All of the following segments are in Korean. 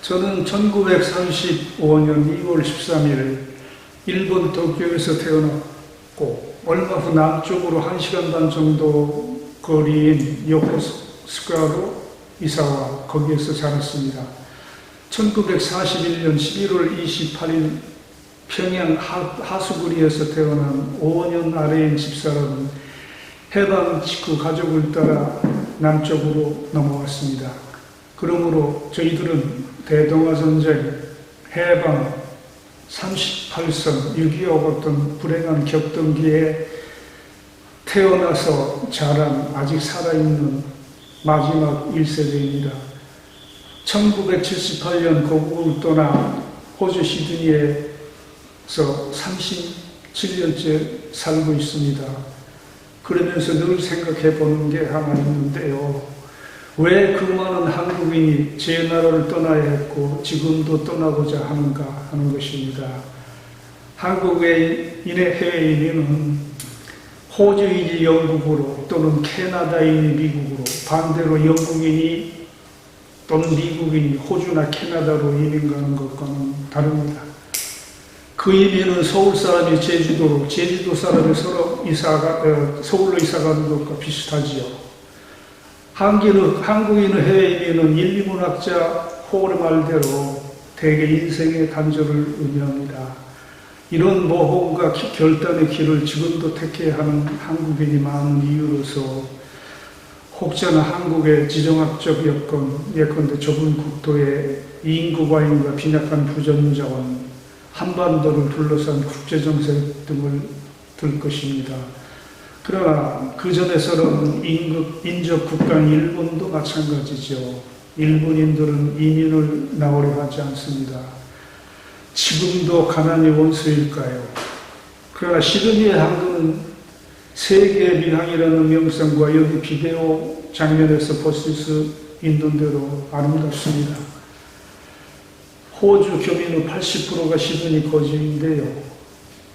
저는 1935년 2월 13일 일본 도쿄에서 태어났고 얼마 후 남쪽으로 1시간 반 정도 거리인 요코스카로 이사와 거기에서 자랐습니다. 1941년 11월 28일 평양 하수구리에서 태어난 5년 아래인 집사람은 해방 직후 가족을 따라 남쪽으로 넘어왔습니다. 그러므로 저희들은 대동아전쟁, 해방, 38선, 6.25 같은 불행한 격동기에 태어나서 자란 아직 살아있는 마지막 1세대입니다. 1978년 고국을 떠나 호주 시드니에서 37년째 살고 있습니다. 그러면서 늘 생각해 보는 게 하나 있는데요. 왜 그 많은 한국인이 제 나라를 떠나야 했고 지금도 떠나고자 하는가 하는 것입니다. 한국인의 해외인은 호주인이 영국으로 또는 캐나다인이 미국으로, 반대로 영국인이 또는 미국인이 호주나 캐나다로 이민 가는 것과는 다릅니다. 그 이민은 서울 사람이 제주도로, 제주도 사람이 서울로 이사 가는 것과 비슷하지요. 한국인의 해외인은 인류문학자 호의 말대로 대개 인생의 단절을 의미합니다. 이런 모험과 결단의 길을 지금도 택해야 하는 한국인이 많은 이유로서 혹자나 한국의 지정학적 여건, 예컨대 좁은 국토의 인구 과잉과 빈약한 부전자원, 한반도를 둘러싼 국제정세 등을 들 것입니다. 그러나 그 전에서는 인접 국가인 일본도 마찬가지죠. 일본인들은 이민을 나오려 하지 않습니다. 지금도 가난이 원수일까요? 그러나 시드니의 항구는 세계의 민항이라는 명성과 여기 비디오 장면에서 보실 수 있는 대로 아름답습니다. 호주 교민의 80%가 시드니 거주인데요.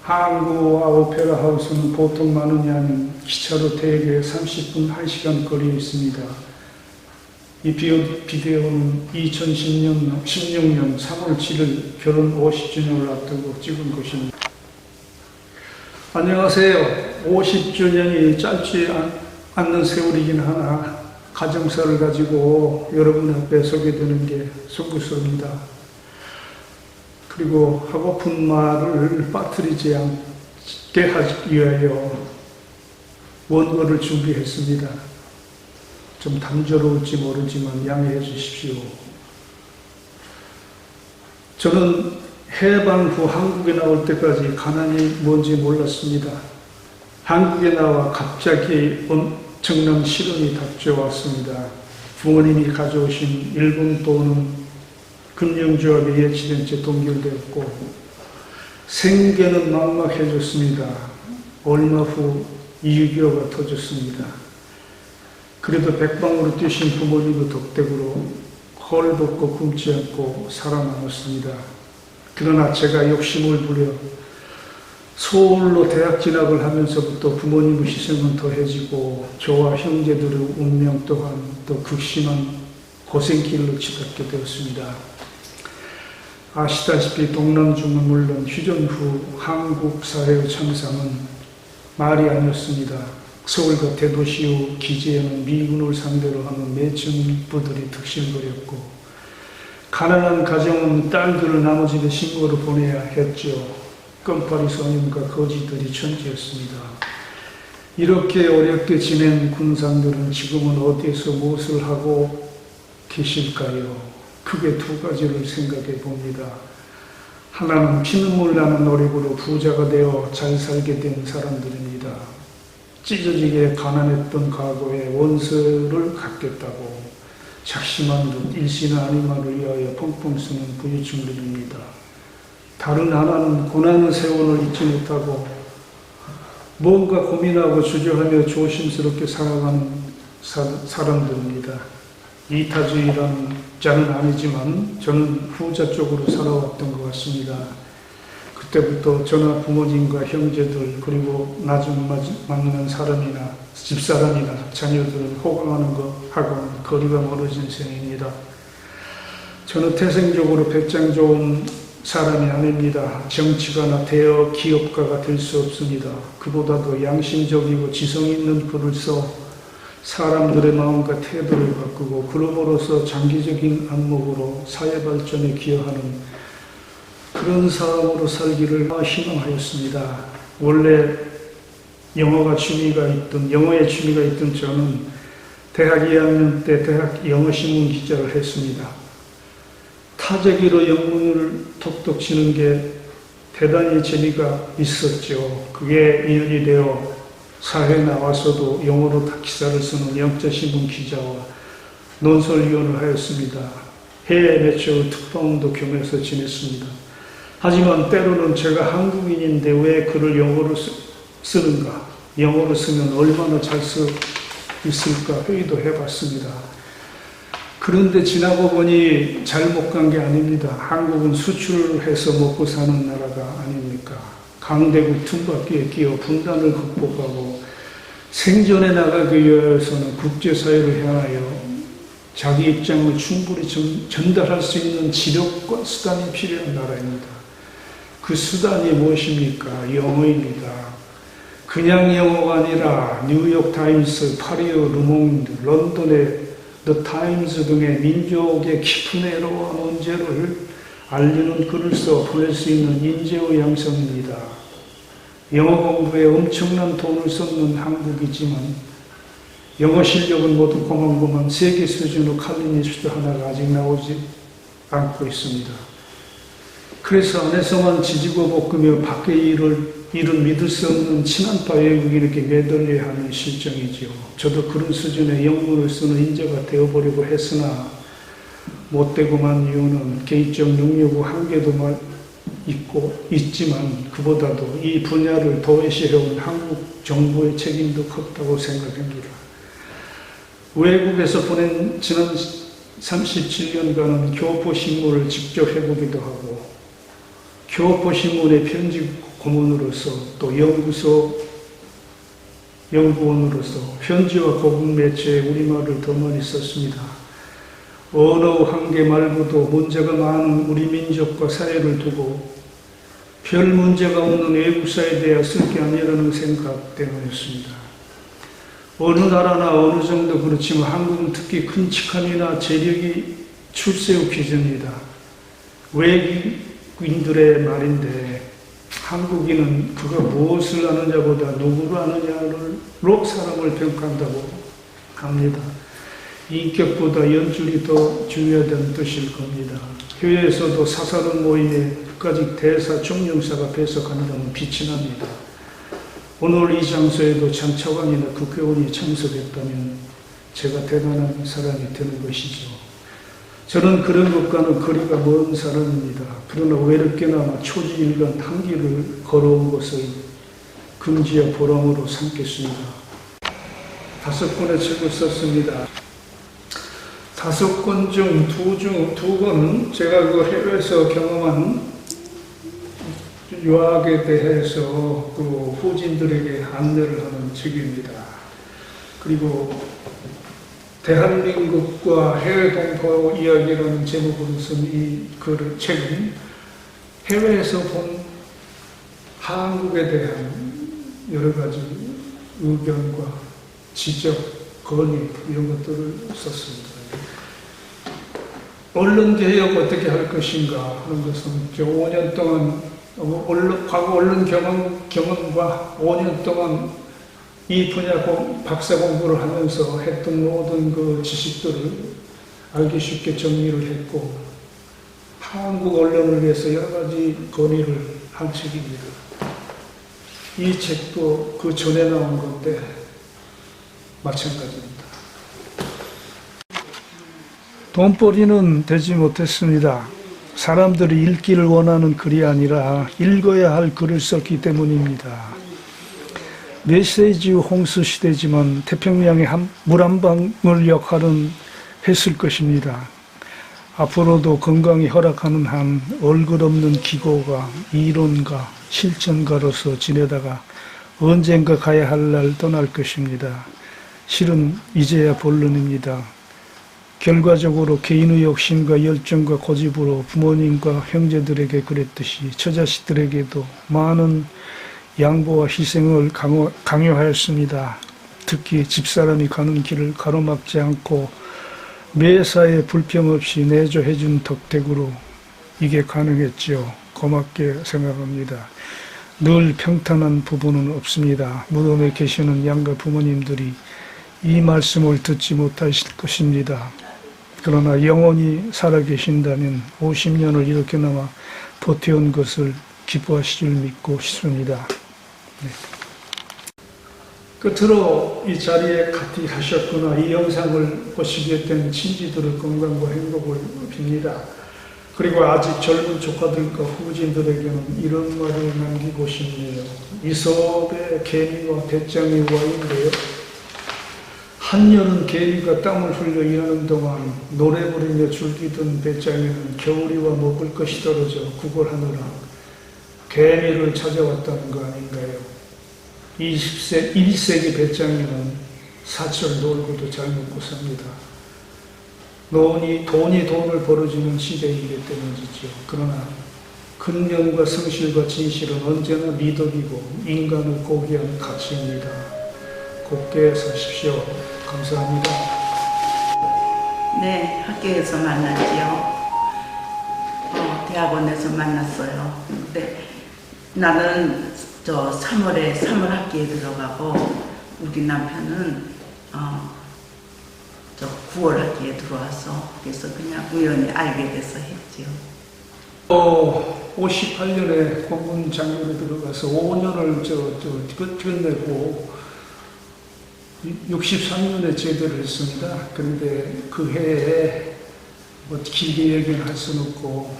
항구와 오페라 하우스는 보통 많은 양이 기차로 대개 30분 1시간 거리에 있습니다. 이 비디오는 2016년 3월 7일 결혼 50주년을 앞두고 찍은 것입니다. 안녕하세요. 50주년이 짧지 않는 세월이긴 하나 가정사를 가지고 여러분 앞에 소개되는 게 송구스럽니다. 그리고 하고픈 말을 빠뜨리지 않게 하기 위하여 원고를 준비했습니다. 좀 단조로울지 모르지만 양해해 주십시오. 저는 해방 후 한국에 나올 때까지 가난이 뭔지 몰랐습니다. 한국에 나와 갑자기 엄청난 시련이 닥쳐왔습니다. 부모님이 가져오신 일본 돈은 금융조합에 예치된 채 동결되었고 생계는 막막해졌습니다. 얼마 후 2.25가 터졌습니다. 그래도 백방으로 뛰신 부모님의 덕택으로 헐벗고 굶지 않고 살아남았습니다. 그러나 제가 욕심을 부려 서울로 대학 진학을 하면서부터 부모님의 희생은 더해지고 저와 형제들의 운명 또한 더 극심한 고생길로 치닫게 되었습니다. 아시다시피 동남중은 물론 휴전 후 한국 사회의 참상은 말이 아니었습니다. 서울과 대도시의 기지에는 미군을 상대로 하는 매춘부들이 득실거렸고 가난한 가정은 딸들을 나머지 집에 신고로 보내야 했죠. 껌파리 소년과 거지들이 천지였습니다. 이렇게 어렵게 지낸 군상들은 지금은 어디에서 무엇을 하고 계실까요? 크게 두 가지를 생각해 봅니다. 하나는 피눈물 나는 노력으로 부자가 되어 잘 살게 된 사람들입니다. 찢어지게 가난했던 과거에 원수를 갚겠다고 작심한 듯 일시나 아니만을 위하여 펑펑 쓰는 부유층들입니다. 다른 하나는 고난의 세월을 잊지 못하고 뭔가 고민하고 주저하며 조심스럽게 살아가는 사람들입니다. 이타주의라는 자는 아니지만 저는 후자 쪽으로 살아왔던 것 같습니다. 그때부터 저나 부모님과 형제들 그리고 나중 만나는 사람이나 집사람이나 자녀들을 호강하는 것하고는 거리가 멀어진 셈입니다. 저는 태생적으로 배짱 좋은 사람이 아닙니다. 정치가나 대여 기업가가 될 수 없습니다. 그보다도 양심적이고 지성 있는 글을 써 사람들의 마음과 태도를 바꾸고 그럼으로써 장기적인 안목으로 사회 발전에 기여하는 그런 사람으로 살기를 희망하였습니다. 원래 영어에 취미가 있던 저는 대학 2학년 때 대학 영어신문 기자를 했습니다. 타자기로 영문을 톡톡 치는 게 대단히 재미가 있었죠. 그게 인연이 되어 사회에 나와서도 영어로 다 기사를 쓰는 영자신문 기자와 논설위원을 하였습니다. 해외 매체의 특파원도 겸해서 지냈습니다. 하지만 때로는 제가 한국인인데 왜 글을 영어로 쓰는가? 영어로 쓰면 얼마나 잘 수 있을까 회의도 해봤습니다. 그런데 지나고 보니 잘 못 간 게 아닙니다. 한국은 수출해서 먹고 사는 나라가 아닙니까? 강대국 틈바퀴에 끼어 분단을 극복하고 생존해 나가기 위해서는 국제사회를 향하여 자기 입장을 충분히 전달할 수 있는 지력과 수단이 필요한 나라입니다. 그 수단이 무엇입니까? 영어입니다. 그냥 영어가 아니라 뉴욕 타임스, 파리의 르몽드, 런던의 더 타임즈 등의 민족의 깊은 애로와 문제를 알리는 글을 써 보낼 수 있는 인재의 양성입니다. 영어 공부에 엄청난 돈을 쏟는 한국이지만 영어 실력은 모두 고만고만 세계 수준의 칼리니스트 하나가 아직 나오지 않고 있습니다. 그래서 안에서만 지지고 볶으며 밖의 일은 믿을 수 없는 친한파 외국인에게 매달려야 하는 실정이지요. 저도 그런 수준의 영문을 쓰는 인재가 되어보려고 했으나 못되고만 이유는 개인적 능력의 한계도 있지만 그보다도 이 분야를 도외시해온 한국 정부의 책임도 컸다고 생각합니다. 외국에서 보낸 지난 37년간은 교포신문을 직접 해보기도 하고 교포신문의 편집 고문으로서 또 연구원으로서 현지와 고국 매체에 우리말을 더 많이 썼습니다. 언어 한계 말고도 문제가 많은 우리 민족과 사회를 두고 별 문제가 없는 외국사에 대해 쓸 게 아니라는 생각 때문이었습니다. 어느 나라나 어느 정도 그렇지만 한국은 특히 끔찍함이나 재력이 출세의 기준이다. 외국인들의 말인데 한국인은 그가 무엇을 아느냐보다 누구를 아느냐로 사람을 평가한다고 합니다. 인격보다 연줄이 더 중요하다는 뜻일 겁니다. 교회에서도 사사론 모임에 국가직 대사 총영사가 배석한다면 빛이 납니다. 오늘 이 장소에도 장차관이나 국회의원이 참석했다면 제가 대단한 사람이 되는 것이죠. 저는 그런 것과는 거리가 먼 사람입니다. 그러나 외롭게나마 초지일간 한 길을 걸어온 것을 긍지와 보람으로 삼겠습니다. 5권의 책을 썼습니다. 5권 중 2권 제가 그 해외에서 경험한 유학에 대해서 그 후진들에게 안내를 하는 책입니다. 그리고 대한민국과 해외 동포 이야기라는 제목으로 쓴 이 책은 해외에서 본 한국에 대한 여러 가지 의견과 지적, 건의 이런 것들을 썼습니다. 언론개혁 어떻게 할 것인가 하는 것은 5년 동안 과거 언론 경험과 5년 동안 이 분야 박사 공부를 하면서 했던 모든 그 지식들을 알기 쉽게 정리를 했고 한국 언론을 위해서 여러 가지 건의를 한 책입니다. 이 책도 그 전에 나온 건데 마찬가지입니다. 돈벌이는 되지 못했습니다. 사람들이 읽기를 원하는 글이 아니라 읽어야 할 글을 썼기 때문입니다. 메시지 홍수 시대지만 태평양의 물 한 방울 역할은 했을 것입니다. 앞으로도 건강이 허락하는 한 얼굴 없는 기고가 이론가 실천가로서 지내다가 언젠가 가야 할 날 떠날 것입니다. 실은 이제야 본론입니다. 결과적으로 개인의 욕심과 열정과 고집으로 부모님과 형제들에게 그랬듯이 처자식들에게도 많은 양보와 희생을 강요하였습니다. 특히 집사람이 가는 길을 가로막지 않고 매사에 불평 없이 내조해준 덕택으로 이게 가능했지요. 고맙게 생각합니다. 늘 평탄한 부분은 없습니다. 무덤에 계시는 양가 부모님들이 이 말씀을 듣지 못하실 것입니다. 그러나 영원히 살아계신다면 50년을 이렇게나마 버텨온 것을 기뻐하실 줄 믿고 싶습니다. 네. 끝으로 이 자리에 같이 하셨거나 이 영상을 보시게 된 친지들의 건강과 행복을 빕니다. 그리고 아직 젊은 조카들과 후진들에게는 이런 말을 남기고 싶네요. 이솝의 개미와 배짱이 와인데요. 한여름 개미가 땀을 흘려 일하는 동안 노래 부르며 즐기던 배짱이는 겨울이와 먹을 것이 떨어져 구걸하느라 개미를 찾아왔다는 거 아닌가요? 21세기 배짱이는 사철 놀고도 잘 먹고 삽니다. 돈이 돈을 벌어주는 시대이기 때문이죠. 그러나 근면과 성실과 진실은 언제나 미덕이고 인간을 고귀한 가치입니다. 곱게 사십시오. 감사합니다. 네, 학교에서 만났지요. 대학원에서 만났어요. 근데 나는 3월 학기에 들어가고 우리 남편은 9월 학기에 들어와서 그래서 그냥 우연히 알게 돼서 했지요. 58년에 공군 장교로 들어가서 5년을 끝내고 63년에 제대를 했습니다. 그런데 그 해에 길게 얘기는 할 수는 없고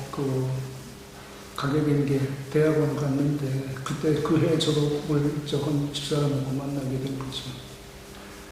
가게 된 게 대학원 갔는데 그때 그 해 졸업을 한 집사람하고 만나게 된 거죠.